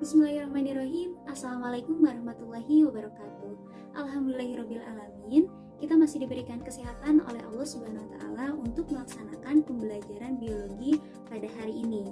Bismillahirrahmanirrahim. Assalamualaikum warahmatullahi wabarakatuh. Alhamdulillahirrabbilalamin. Kita masih diberikan kesehatan oleh Allah Subhanahu wa Ta'ala untuk melaksanakan pembelajaran biologi pada hari ini.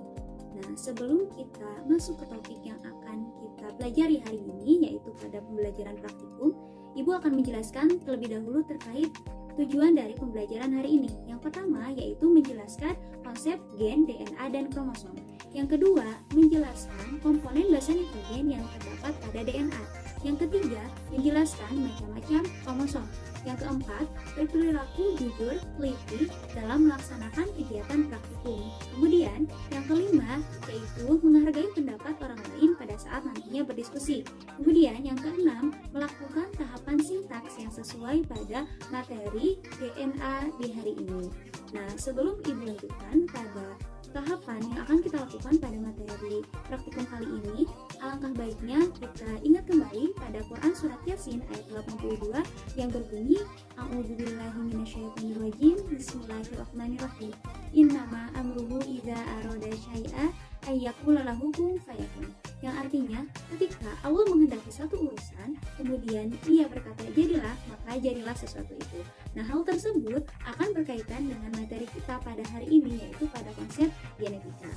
Nah, sebelum kita masuk ke topik yang akan kita pelajari hari ini, yaitu pada pembelajaran praktikum, Ibu akan menjelaskan terlebih dahulu terkait tujuan dari pembelajaran hari ini. Yang pertama yaitu menjelaskan konsep gen, DNA, dan kromosom. Yang kedua, menjelaskan komponen basa nitrogen yang terdapat pada DNA. Yang ketiga, menjelaskan macam-macam kromosom. Yang keempat, berperilaku jujur, teliti dalam melaksanakan kegiatan praktikum. Kemudian, yang kelima, yaitu menghargai pendapat orang lain pada saat nantinya berdiskusi. Kemudian, yang keenam, melakukan tahapan sintaks yang sesuai pada materi DNA di hari ini. Nah, sebelum Ibu lanjutkan pada tahapan yang akan kita lakukan pada materi praktikum kali ini, alangkah baiknya kita ingat kembali pada Quran Surat Yasin ayat 82 yang berbunyi A'udzubillahi minasyaitonirrajim, Bismillahirrahmanirrahim. Innama amruhu idza arada syai'a ayyaqula lahu kun fayakun. Yang artinya, ketika Allah menghendaki satu urusan, kemudian ia berkata jadilah, maka jadilah sesuatu itu. Nah, hal tersebut akan berkaitan dengan materi kita pada hari ini, yaitu pada konsep genetika.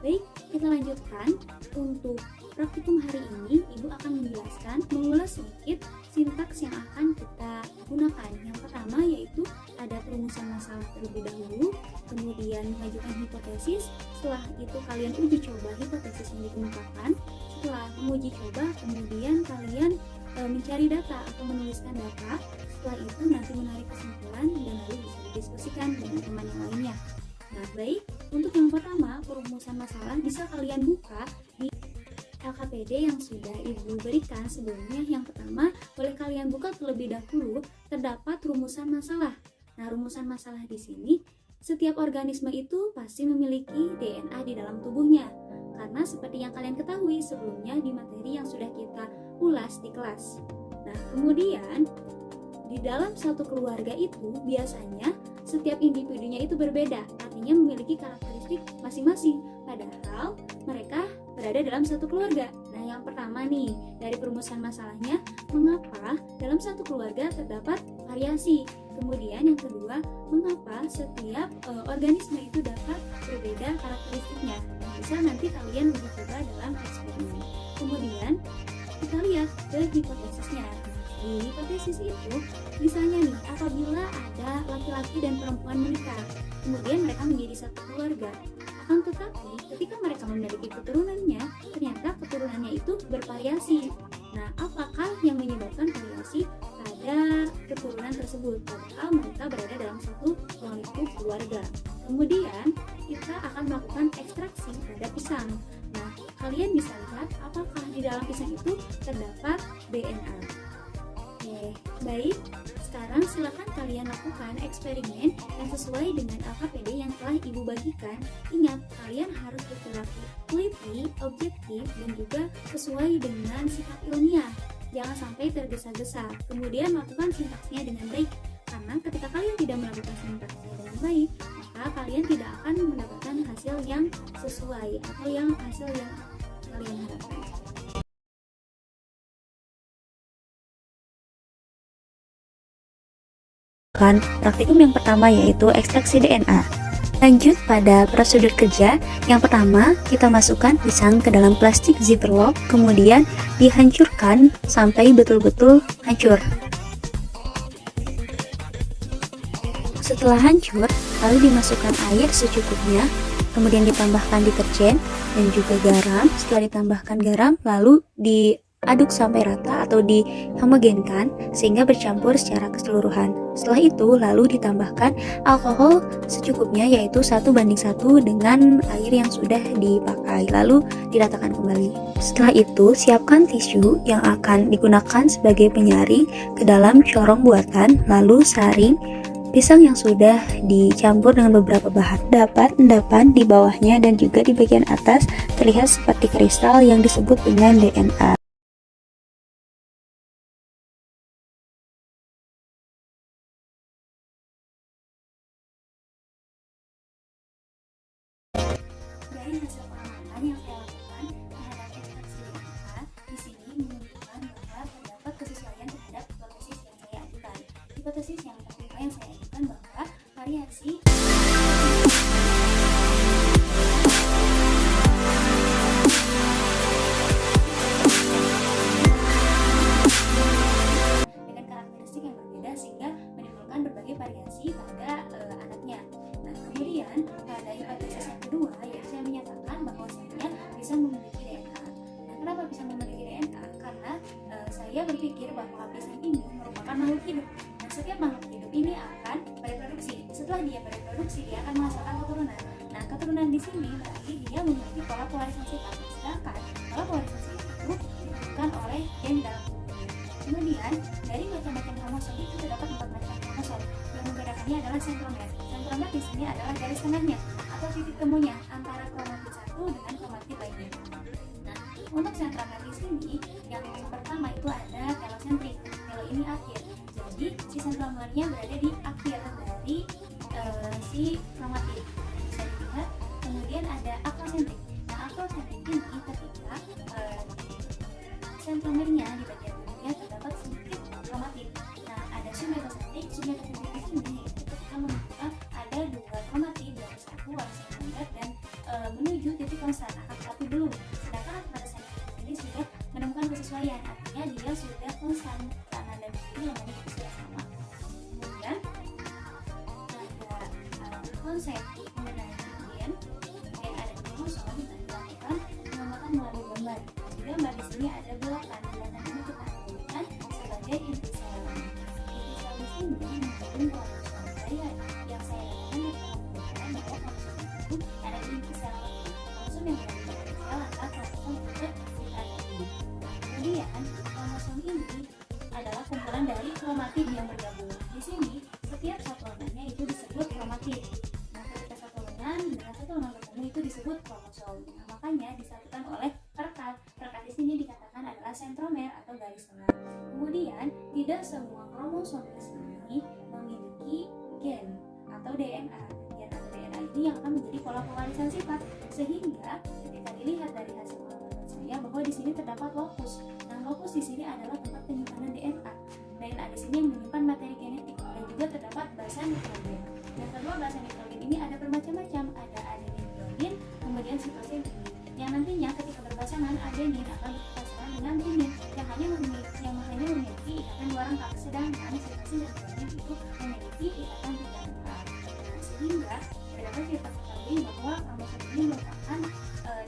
Baik, kita lanjutkan. Untuk praktikum hari ini, Ibu akan mengulas sedikit sintaks yang akan kita gunakan. Yang pertama yaitu ada perumusan masalah terlebih dahulu, kemudian mengajukan hipotesis. Setelah itu kalian uji coba hipotesis yang dikemukakan. Setelah menguji coba, kemudian kalian mencari data atau menuliskan data. Setelah itu nanti menarik kesimpulan dan lalu bisa didiskusikan dengan teman yang lainnya. Nah, baik, untuk yang pertama, perumusan masalah bisa kalian buka di LKPD yang sudah Ibu berikan sebelumnya. Yang pertama, boleh kalian buka terlebih dahulu, terdapat rumusan masalah. Nah, rumusan masalah di sini, setiap organisme itu pasti memiliki DNA di dalam tubuhnya. Karena seperti yang kalian ketahui sebelumnya di materi yang sudah kita ulas di kelas. Nah, kemudian di dalam satu keluarga itu biasanya setiap individunya itu berbeda, artinya memiliki karakteristik masing-masing, padahal mereka berada dalam satu keluarga. Nah, yang pertama nih, dari perumusan masalahnya, mengapa dalam satu keluarga terdapat variasi? Kemudian yang kedua, mengapa setiap organisme itu dapat berbeda karakteristiknya? Bisa nanti kalian uji coba dalam eksperimen. Kemudian kita lihat ke hipotesisnya. Di hipotesis itu, misalnya nih, apabila ada laki-laki dan perempuan menikah, kemudian mereka menjadi satu keluarga. Akan tetapi, ketika mereka memiliki keturunannya, ternyata keturunannya itu bervariasi. Nah, apakah yang menyebabkan variasi pada keturunan tersebut? Padahal mereka berada dalam satu lingkup keluarga. Kemudian, kita akan melakukan ekstraksi pada pisang. Nah, kalian bisa lihat apakah di dalam pisang itu terdapat DNA. Baik, sekarang silakan kalian lakukan eksperimen yang sesuai dengan LKPD yang telah Ibu bagikan. Ingat, kalian harus berperilaku teliti, objektif, dan juga sesuai dengan sikap ilmiah. Jangan sampai tergesa-gesa. Kemudian lakukan sintaksnya dengan baik, karena ketika kalian tidak melakukan sintaksnya dengan baik, maka kalian tidak akan mendapatkan hasil yang sesuai atau hasil yang kalian harapkan. Praktikum yang pertama yaitu ekstraksi DNA. Lanjut pada prosedur kerja. Yang pertama, kita masukkan pisang ke dalam plastik ziplock, kemudian dihancurkan sampai betul-betul hancur. Setelah hancur, lalu dimasukkan air secukupnya, kemudian ditambahkan deterjen dan juga garam. Setelah ditambahkan garam, lalu diaduk sampai rata atau dihomogenkan sehingga bercampur secara keseluruhan. Setelah itu lalu ditambahkan alkohol secukupnya, yaitu 1:1 dengan air yang sudah dipakai, lalu diratakan kembali. Setelah itu siapkan tisu yang akan digunakan sebagai penyaring ke dalam corong buatan, lalu saring pisang yang sudah dicampur dengan beberapa bahan. Dapat endapan di bawahnya dan juga di bagian atas terlihat seperti kristal yang disebut dengan DNA. Dari hasil pengamatan yang saya lakukan, dia berpikir bahwa pisang ini merupakan makhluk hidup. Nah, setiap makhluk hidup ini akan bereproduksi. Setelah dia bereproduksi, dia akan menghasilkan keturunan. Nah, keturunan di sini berarti dia memiliki pola pewarisan sifat. Sedangkan pola pewarisan sifat itu ditentukan oleh gen dalam tubuhnya. Kemudian dari macam-macam kromosom itu terdapat 4 macam kromosom. Yang membedakannya adalah sentromer. Sentromer di sini adalah garis tengahnya atau titik temunya antara kromatid satu dengan kromatid lainnya. Nah, untuk sentromer di sini yang pertama itu ada telosentrik. Telo ini akhir. Jadi si sentromernya berada di akhir dari si kromatid. Bisa dilihat. Kemudian ada akrosentrik. Nah, akrosentrik ini ketika sentromernya di bagian ujungnya terdapat sedikit kromatid. Nah, ada submetosentrik. Submetosentrik di sini yaitu ketika menunjukkan ada 2 kromatid dari satu warisan standar dan menuju titik konstan, akan tetapi belum. Sedangkan akrosentrik ini sudah menemukan kesesuaian, artinya dia sudah konstan kanan dan kiri lemahnya itu sudah sama. Kemudian ada konsep mengenai gen ada di kromosom dan dilakukan pengamatan melalui gambar. Di gambar di sini ada bulatan. Bulatan ini kita artikan sebagai inti sel. Inti sel di sini mengandung kromosom. Dari yang saya dapatkan dari bahwa kromosom itu ada di inti sel. Kromosom yang berada di inti sel adalah kromosom untuk ini. Kemudian kromosom ini adalah kumpulan dari kromatid yang bergabung. Di sini setiap satu lengannya itu disebut kromatid. Nah, ketika satu lengan dengan satu lengan bertemu itu disebut kromosom. Nah, makanya disatukan oleh perkat. Perkat di sini dikatakan adalah sentromer atau garis tengah. Kemudian tidak semua kromosom di sini memiliki gen atau DNA. Gen atau DNA ini yang akan menjadi pola pewarisan sifat, sehingga ketika dilihat dari hasil pengamatan saya bahwa di sini terdapat lokus. Nah, lokus di sini adalah tempat penyimpanan DNA. DNA di sini yang menyimpan materi genetik dan juga terdapat basa nitrogen. Yang kedua, basa nitrogen ini ada bermacam-macam, ada adenin guanin, kemudian sitosin. Yang nantinya ketika berpasangan adenin akan berpasangan dengan timin yang hanya memiliki ikatan 2 rangkap, sedangkan sitosin dan guanin itu memiliki ikatan 3 rangkap. Nah, sehingga dapat kita ketahui bahwa kromosom ini merupakan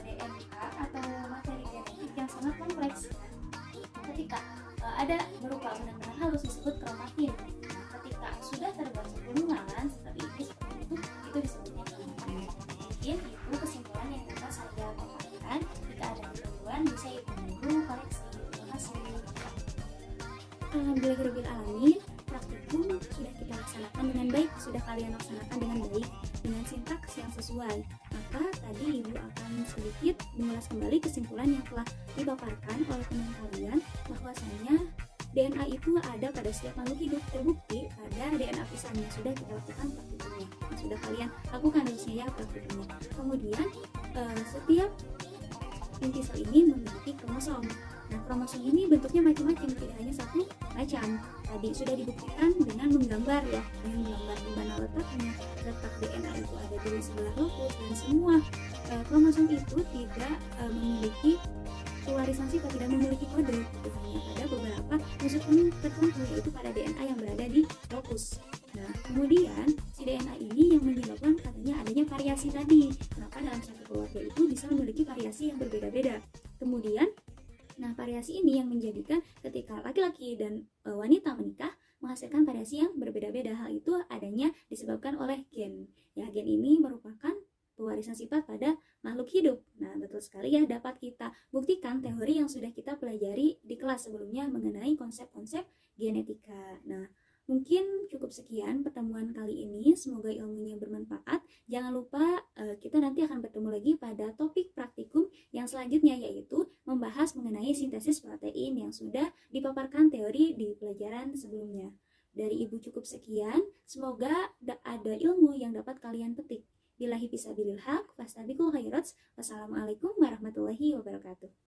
DNA atau materi genetik yang sangat kompleks. Ketika ada berupa benang-benang halus disebut kromatin. Nah, ketika sudah terbuat gulungan seperti itu disebutnya kromatin. Mungkin itu kesimpulan yang dapat saya paparkan. Jika ada kekeliruan bisa ibu guru koreksi. Terima kasih. Alhamdulillahirabbil alamin, praktikum sudah kita laksanakan dengan baik, sudah kalian laksanakan dengan baik dengan sintaks yang sesuai. Maka tadi ibu akan sedikit mengulas kembali kesimpulan yang telah dipaparkan oleh teman kalian, bahwasanya DNA itu ada pada setiap makhluk hidup, terbukti pada DNA pisangnya. Sudah kita lakukan praktikumnya, sudah kalian lakukan harusnya ya praktikumnya. Kemudian setiap inti sel ini memiliki kromosom. Nah, kromosom ini bentuknya macam-macam, tidak hanya satu macam. Tadi sudah dibuktikan dengan menggambar ya, dengan menggambar di mana letak DNA itu ada di sebelah lokus, dan semua kromosom itu tidak memiliki pewarisan sifat, tidak memiliki kode. Itu hanya pada beberapa unsur tertentu, yaitu pada DNA yang berada di lokus. Nah, kemudian si DNA ini yang menyebabkan katanya adanya variasi tadi. Kenapa dalam satu keluarga itu bisa memiliki variasi yang berbeda-beda. Kemudian, nah variasi ini yang menjadikan ketika laki-laki dan wanita menikah menghasilkan variasi yang berbeda-beda. Hal itu adanya disebabkan oleh gen. Ya, gen ini merupakan pewarisan sifat pada makhluk hidup. Nah, betul sekali ya, dapat kita buktikan teori yang sudah kita pelajari di kelas sebelumnya mengenai konsep-konsep genetika. Nah, mungkin cukup sekian pertemuan kali ini, semoga ilmunya bermanfaat. Jangan lupa kita nanti akan bertemu lagi pada topik praktikum yang selanjutnya, yaitu membahas mengenai sintesis protein yang sudah dipaparkan teori di pelajaran sebelumnya. Dari Ibu cukup sekian, semoga ada ilmu yang dapat kalian petik. Billahi fisabilil haq, fastabiqul khairat. Wassalamualaikum warahmatullahi wabarakatuh.